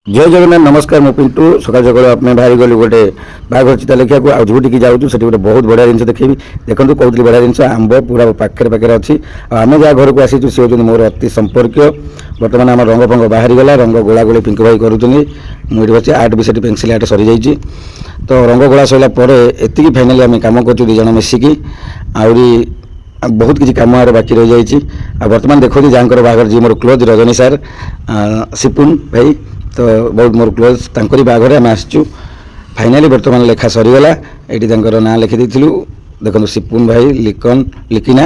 जय जगन्नाथ नमस्कार मु पिंटू सकाल सकाल अपने बाहरी गली गोटे बाघर चिता लिखा आज जोटिकी जाऊँ से गोटे बहुत बढ़िया जिन देखी देखो कहते बढ़िया जिन आंब पूरा पाखे पाखे अच्छी आम जहाँ घर को आसी सी हूँ मोर अति संपर्क बर्तमान आम रंग फंग बाहरी गला रंग गोला गोली पिंक भाई करुँच मुझे बच्चे आर्ट भी पेनसिल आर्ट सरी जाइए तो रंग गोला सरला एति फाइनाली आम कम कर दिज मिसिकी आहरी बहुत किसी कम बाकी रही जाइए बर्तमान देखो जहाँ बाहर जी मोर क्लोज रजनी सार सिपुन भाई तो बहुत मोर क्लोज तांकरी बाघर आम आसचु फाइनाली बर्तमान लेखा सरीगला ये ना लिखी देलु देखो सिपुन भाई लिकन लिकिना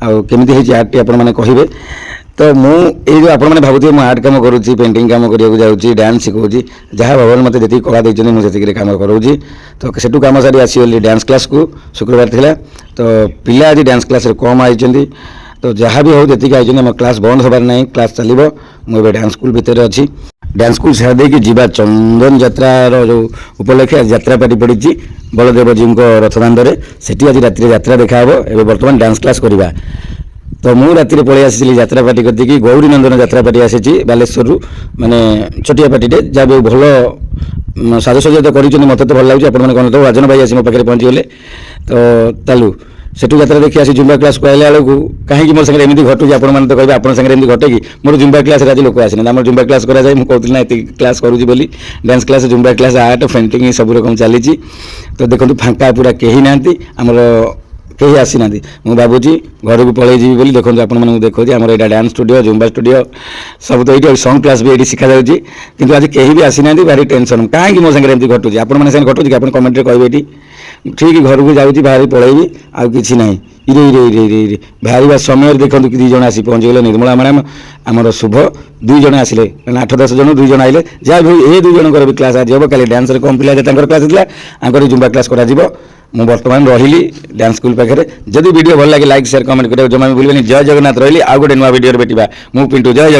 आमती है आर्ट आपण मैंने कहे तो मुझे आपण मैंने भावुए मुझे आर्ट कम करुँची पेंटिंग कम करने डांस शिखाऊँ जहाँ भगवान मत जी कला देते मुझे कम करूँ तो सेठू कम सारी आसीगली डांस क्लास को शुक्रवार थिला तो पिला आज डांस क्लास कम आई तो जहाँ भी हो जी आई आम क्लास बंद होबार ना क्लास चलो मुझे डांस स्कूल भितर अच्छी डांस स्कूल छाड़ी जीवा चंदन यात्रार जो उपलक्षे यात्रा पार्टी पड़ी बलदेव जी रथदान से आज राति यात्रा देखा ए बर्तमान डांस क्लास करवा तो मुझे राति पलि आसी यात्रा पार्टी करदी गौरी नंदन यात्रा पार्टी आसी बालेश्वर माने छोटिया पार्टी जहाँ भी भल साजसज्जा तो कर मत तो भल लगे आपने कहते तो राजन भाई आसी मो पाखे पहुँचीगले तो चालू सेठू यात्रा देखी आसी जुम्बा क्लास को आइला बेलू कहीं मोर संगे एमती घटुची आप तो कहे आप एमती घटे कि मोर जुम्बा क्लास आज लोक आसना आम जुम्बा क्लास कराए मुझे कहती ना क्लास करुँची बोली dance class Zumba class art painting सब रकम चली तो देखो फांका पूरा कहीं ना आमर कहीं आसी ना मुझे भावुची घर को पलि जी बोली देखो आपको देखो आम यहाँ डांस स्टूडियो जुम्बा स्टूडियो सब तो ये सॉन्ग क्लास भी ये शिखा जाऊँगी किंतु आज कहीं भी आसी ना भारी टेंशन कहीं मो संगे एमती घटुची आपण मैंने घटुची कि आप कमेंट कहे ये ठीक घर को जाऊँगी बाहर पलैबी आउ कि ना इरे इरे इरे इरे इरे बाहर समय देखो कि दुई जन आसी पहुँचीगले निर्मला मैडम आमर शुभ दुई जन आसिले 8-10 जन दुई जन आइले जहाँ भी ये दुई जनकर भी क्लास आज हम कल डांस कम पिला क्लास होता आंकर जुम्बा क्लास करा मु बर्तमान रही डांस स्कूल पाखे जदि वीडियो भल लगे लाइक शेयर कमेंट करें जमा भी भूलें जय जगन्नाथ रही आउ गोटे नुआ वीडियो भेटा मु पिंटू जय जगन्नाथ।